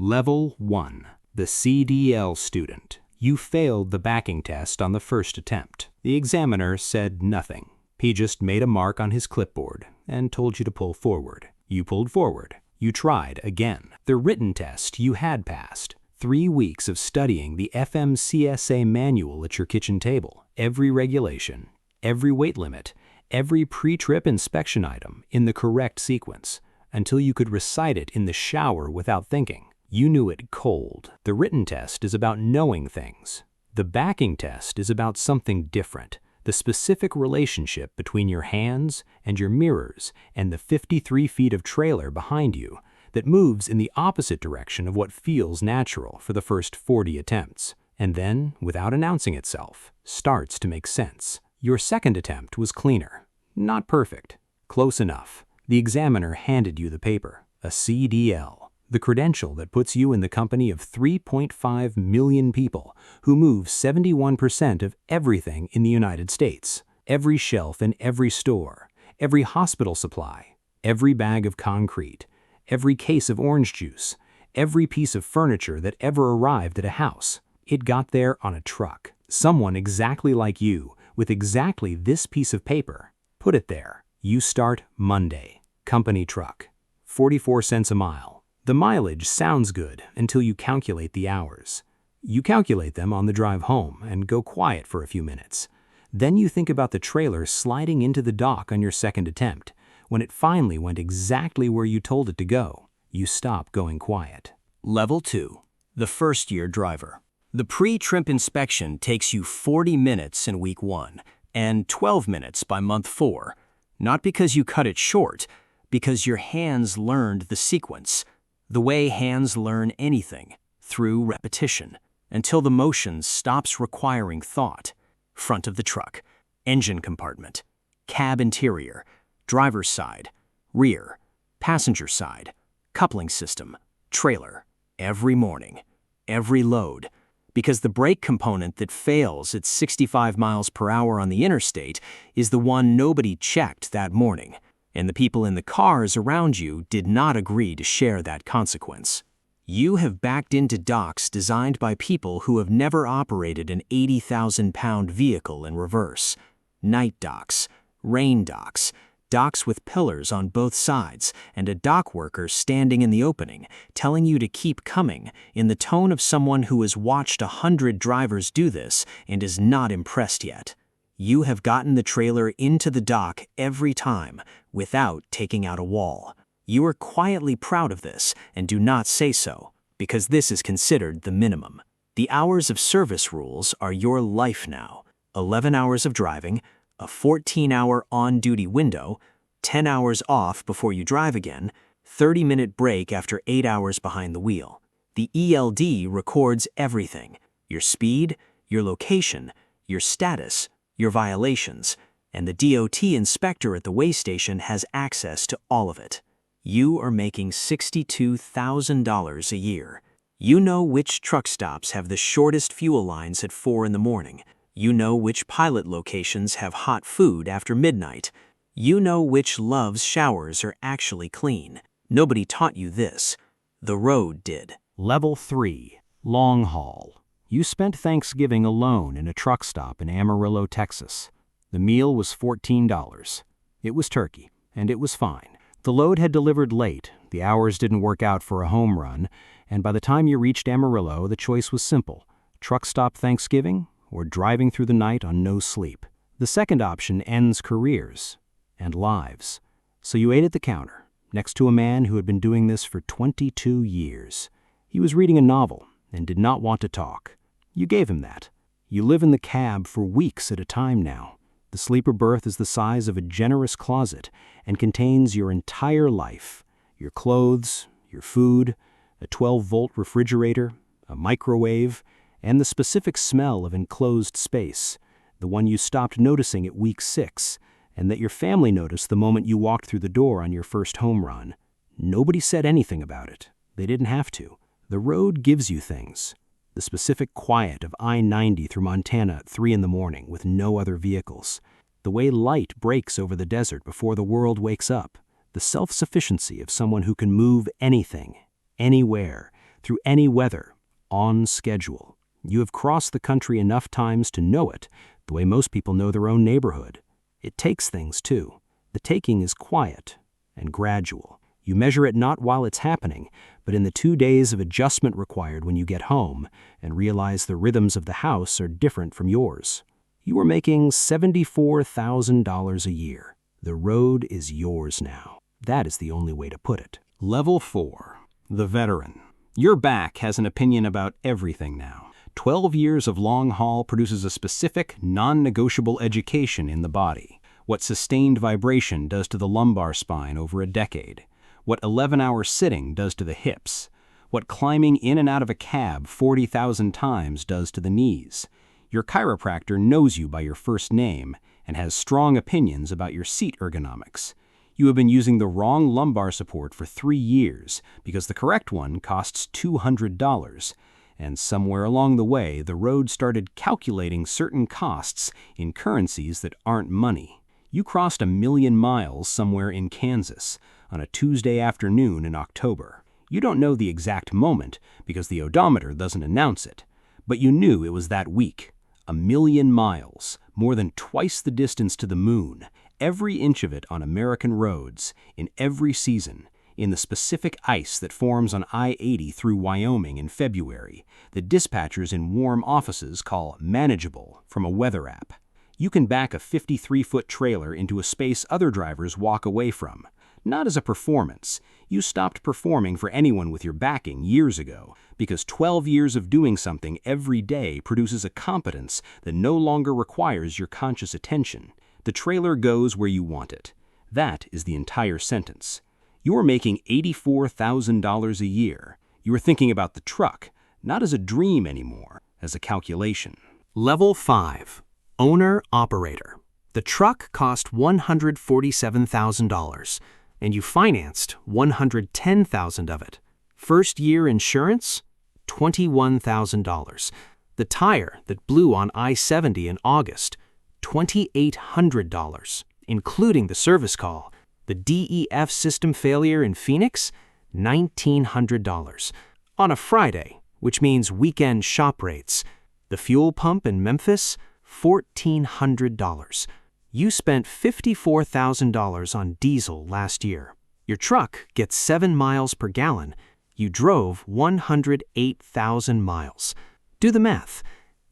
Level 1. The CDL Student. You failed the backing test on the first attempt. The examiner said nothing. He just made a mark on his clipboard and told you to pull forward. You pulled forward. You tried again. The written test you had passed. 3 weeks of studying the FMCSA manual at your kitchen table. Every regulation, every weight limit, every pre-trip inspection item in the correct sequence, until you could recite it in the shower without thinking. You knew it cold. The written test is about knowing things. The backing test is about something different. The specific relationship between your hands and your mirrors and the 53 feet of trailer behind you that moves in the opposite direction of what feels natural for the first 40 attempts, and then, without announcing itself, starts to make sense. Your second attempt was cleaner. Not perfect. Close enough. The examiner handed you the paper, a CDL. The credential that puts you in the company of 3.5 million people who move 71% of everything in the United States. Every shelf in every store, every hospital supply, every bag of concrete, every case of orange juice, every piece of furniture that ever arrived at a house. It got there on a truck. Someone exactly like you, with exactly this piece of paper, put it there. You start Monday. Company truck. 44 cents a mile. The mileage sounds good until you calculate the hours. You calculate them on the drive home and go quiet for a few minutes. Then you think about the trailer sliding into the dock on your second attempt. When it finally went exactly where you told it to go, you stop going quiet. Level 2. The first-year driver. The pre-trip inspection takes you 40 minutes in week 1 and 12 minutes by month 4. Not because you cut it short, because your hands learned the sequence. The way hands learn anything, through repetition, until the motion stops requiring thought. Front of the truck, engine compartment, cab interior, driver's side, rear, passenger side, coupling system, trailer, every morning, every load. Because the brake component that fails at 65 miles per hour on the interstate is the one nobody checked that morning. And the people in the cars around you did not agree to share that consequence. You have backed into docks designed by people who have never operated an 80,000-pound vehicle in reverse. Night docks, rain docks, docks with pillars on both sides, and a dock worker standing in the opening, telling you to keep coming in the tone of someone who has watched 100 drivers do this and is not impressed yet. You have gotten the trailer into the dock every time without taking out a wall. You are quietly proud of this and do not say so, because this is considered the minimum. The hours of service rules are your life now. 11 hours of driving, a 14-hour on-duty window, 10 hours off before you drive again, 30-minute break after 8 hours behind the wheel. The ELD records everything: your speed, your location, your status, your violations, and the DOT inspector at the weigh station has access to all of it. You are making $62,000 a year. You know which truck stops have the shortest fuel lines at 4 in the morning. You know which pilot locations have hot food after midnight. You know which Love's showers are actually clean. Nobody taught you this. The road did. Level 3. Long haul. You spent Thanksgiving alone in a truck stop in Amarillo, Texas. The meal was $14. It was turkey, and it was fine. The load had delivered late, the hours didn't work out for a home run, and by the time you reached Amarillo, the choice was simple: truck stop Thanksgiving or driving through the night on no sleep. The second option ends careers and lives. So you ate at the counter, next to a man who had been doing this for 22 years. He was reading a novel and did not want to talk. You gave him that. You live in the cab for weeks at a time now. The sleeper berth is the size of a generous closet and contains your entire life: your clothes, your food, a 12-volt refrigerator, a microwave, and the specific smell of enclosed space, the one you stopped noticing at week 6, and that your family noticed the moment you walked through the door on your first home run. Nobody said anything about it. They didn't have to. The road gives you things. The specific quiet of I-90 through Montana at 3 in the morning with no other vehicles. The way light breaks over the desert before the world wakes up. The self-sufficiency of someone who can move anything, anywhere, through any weather, on schedule. You have crossed the country enough times to know it, the way most people know their own neighborhood. It takes things, too. The taking is quiet and gradual. You measure it not while it's happening, but in the 2 days of adjustment required when you get home and realize the rhythms of the house are different from yours. You are making $74,000 a year. The road is yours now. That is the only way to put it. Level 4. The veteran. Your back has an opinion about everything now. 12 years of long haul produces a specific, non-negotiable education in the body. What sustained vibration does to the lumbar spine over a decade. What 11-hour sitting does to the hips. What climbing in and out of a cab 40,000 times does to the knees. Your chiropractor knows you by your first name and has strong opinions about your seat ergonomics. You have been using the wrong lumbar support for 3 years because the correct one costs $200. And somewhere along the way, the road started calculating certain costs in currencies that aren't money. You crossed 1,000,000 miles somewhere in Kansas on a Tuesday afternoon in October. You don't know the exact moment because the odometer doesn't announce it, but you knew it was that week. 1,000,000 miles, more than twice the distance to the moon, every inch of it on American roads, in every season, in the specific ice that forms on I-80 through Wyoming in February, that dispatchers in warm offices call manageable from a weather app. You can back a 53-foot trailer into a space other drivers walk away from. Not as a performance. You stopped performing for anyone with your backing years ago because 12 years of doing something every day produces a competence that no longer requires your conscious attention. The trailer goes where you want it. That is the entire sentence. You are making $84,000 a year. You are thinking about the truck, not as a dream anymore, as a calculation. Level 5. Owner-operator. The truck cost $147,000, and you financed $110,000 of it. First year insurance, $21,000. The tire that blew on I-70 in August, $2,800, including the service call. The DEF system failure in Phoenix, $1,900. On a Friday, which means weekend shop rates. The fuel pump in Memphis, $1,400. You spent $54,000 on diesel last year. Your truck gets 7 miles per gallon. You drove 108,000 miles. Do the math.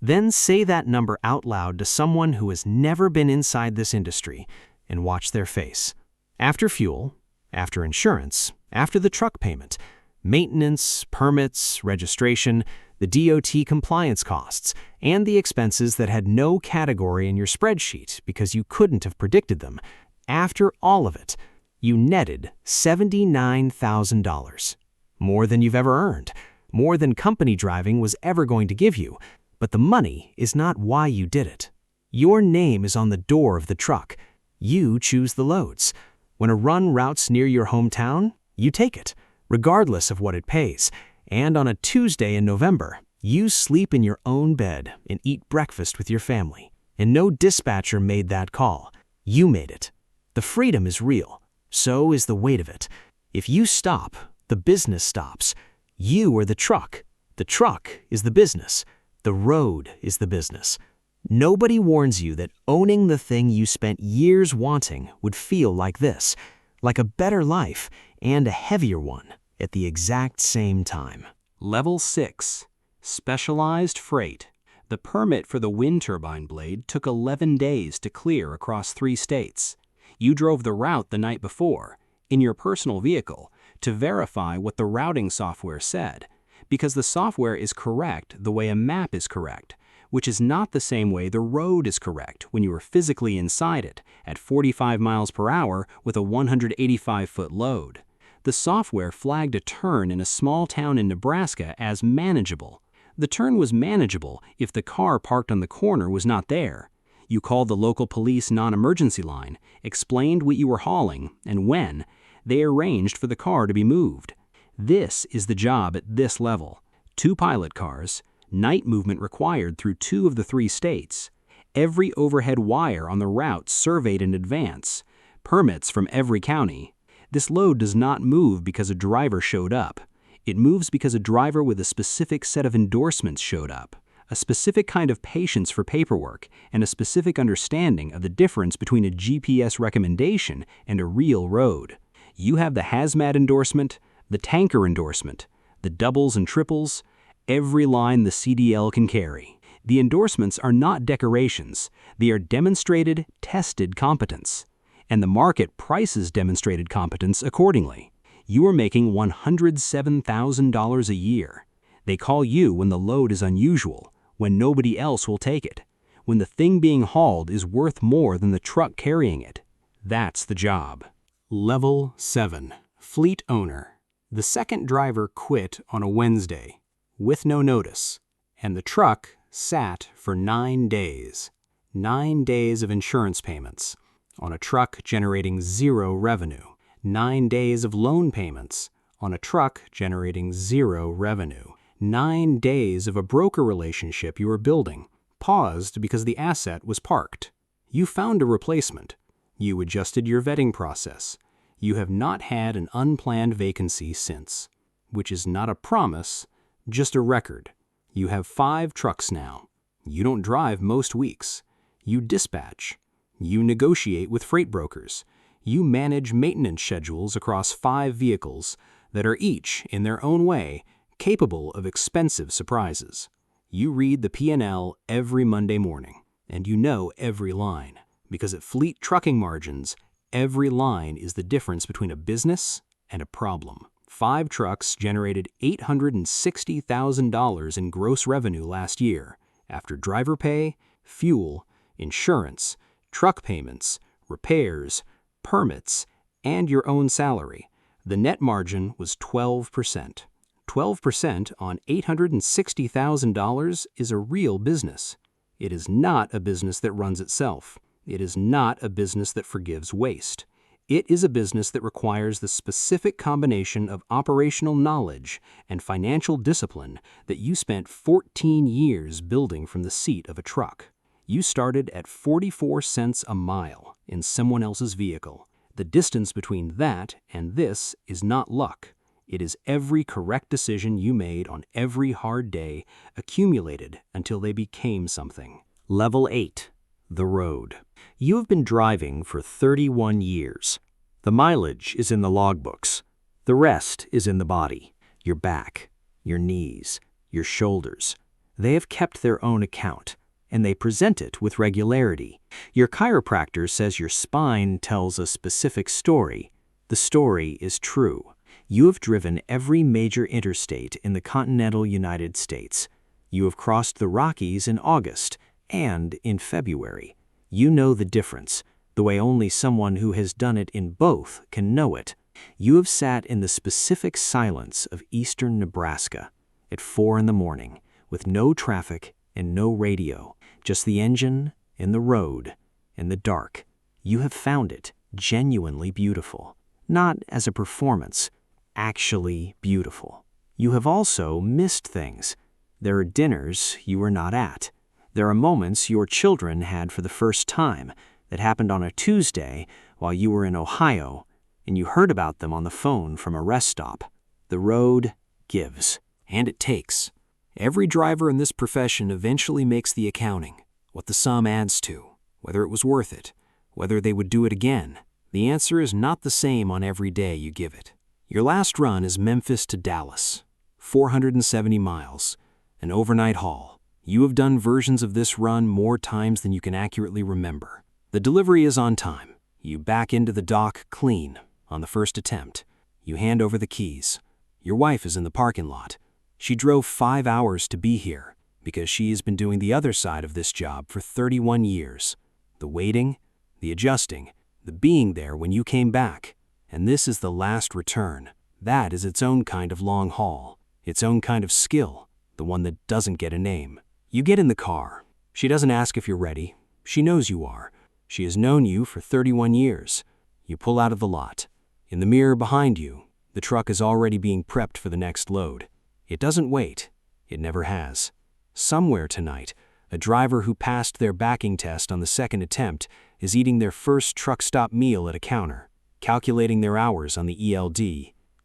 Then say that number out loud to someone who has never been inside this industry and watch their face. After fuel, after insurance, after the truck payment, maintenance, permits, registration, the DOT compliance costs, and the expenses that had no category in your spreadsheet because you couldn't have predicted them, after all of it, you netted $79,000. More than you've ever earned, more than company driving was ever going to give you. But the money is not why you did it. Your name is on the door of the truck. You choose the loads. When a run routes near your hometown, you take it, regardless of what it pays. And on a Tuesday in November, you sleep in your own bed and eat breakfast with your family. And no dispatcher made that call. You made it. The freedom is real. So is the weight of it. If you stop, the business stops. You are the truck. The truck is the business. The road is the business. Nobody warns you that owning the thing you spent years wanting would feel like this, like a better life and a heavier one at the exact same time. Level 6. Specialized freight. The permit for the wind turbine blade took 11 days to clear across 3 states. You drove the route the night before, in your personal vehicle, to verify what the routing software said, because the software is correct the way a map is correct, which is not the same way the road is correct when you are physically inside it at 45 miles per hour with a 185-foot load. The software flagged a turn in a small town in Nebraska as manageable. The turn was manageable if the car parked on the corner was not there. You called the local police non-emergency line, explained what you were hauling, and when, they arranged for the car to be moved. This is the job at this level. 2 pilot cars, night movement required through 2 of the 3 states, every overhead wire on the route surveyed in advance, permits from every county. This load does not move because a driver showed up. It moves because a driver with a specific set of endorsements showed up, a specific kind of patience for paperwork, and a specific understanding of the difference between a GPS recommendation and a real road. You have the hazmat endorsement, the tanker endorsement, the doubles and triples, every line the CDL can carry. The endorsements are not decorations. They are demonstrated, tested competence. And the market prices demonstrated competence accordingly. You are making $107,000 a year. They call you when the load is unusual, when nobody else will take it, when the thing being hauled is worth more than the truck carrying it. That's the job. Level 7. Fleet owner. The second driver quit on a Wednesday, with no notice, and the truck sat for 9 days. 9 days of insurance payments on a truck generating zero revenue. 9 days of loan payments on a truck generating zero revenue. 9 days of a broker relationship you were building paused because the asset was parked. You found a replacement. You adjusted your vetting process. You have not had an unplanned vacancy since, which is not a promise, just a record. You have 5 trucks now. You don't drive most weeks. You dispatch. You negotiate with freight brokers. You manage maintenance schedules across 5 vehicles that are each, in their own way, capable of expensive surprises. You read the P&L every Monday morning, and you know every line, because at Fleet Trucking Margins, every line is the difference between a business and a problem. 5 trucks generated $860,000 in gross revenue last year, after driver pay, fuel, insurance, truck payments, repairs, permits, and your own salary. The net margin was 12%. 12% on $860,000 is a real business. It is not a business that runs itself. It is not a business that forgives waste. It is a business that requires the specific combination of operational knowledge and financial discipline that you spent 14 years building from the seat of a truck. You started at 44 cents a mile in someone else's vehicle. The distance between that and this is not luck. It is every correct decision you made on every hard day accumulated until they became something. Level 8. The road. You have been driving for 31 years. The mileage is in the logbooks. The rest is in the body. Your back, your knees, your shoulders. They have kept their own account, and they present it with regularity. Your chiropractor says your spine tells a specific story. The story is true. You have driven every major interstate in the continental United States. You have crossed the Rockies in August and in February. You know the difference, the way only someone who has done it in both can know it. You have sat in the specific silence of eastern Nebraska at 4 a.m. with no traffic and no radio, just the engine and the road and the dark. You have found it genuinely beautiful, not as a performance, actually beautiful. You have also missed things. There are dinners you were not at. There are moments your children had for the first time that happened on a Tuesday while you were in Ohio, and you heard about them on the phone from a rest stop. The road gives, and it takes. Every driver in this profession eventually makes the accounting, what the sum adds to, whether it was worth it, whether they would do it again. The answer is not the same on every day you give it. Your last run is Memphis to Dallas, 470 miles, an overnight haul. You have done versions of this run more times than you can accurately remember. The delivery is on time. You back into the dock clean on the first attempt. You hand over the keys. Your wife is in the parking lot. She drove 5 hours to be here because she has been doing the other side of this job for 31 years. The waiting, the adjusting, the being there when you came back. And this is the last return. That is its own kind of long haul, its own kind of skill, the one that doesn't get a name. You get in the car. She doesn't ask if you're ready. She knows you are. She has known you for 31 years. You pull out of the lot. In the mirror behind you, the truck is already being prepped for the next load. It doesn't wait. It never has. Somewhere tonight, a driver who passed their backing test on the second attempt is eating their first truck stop meal at a counter, calculating their hours on the ELD,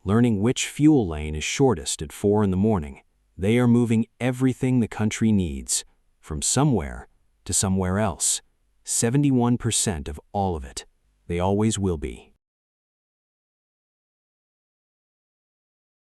learning which fuel lane is shortest at 4 in the morning. They are moving everything the country needs, from somewhere to somewhere else. 71% of all of it. They always will be.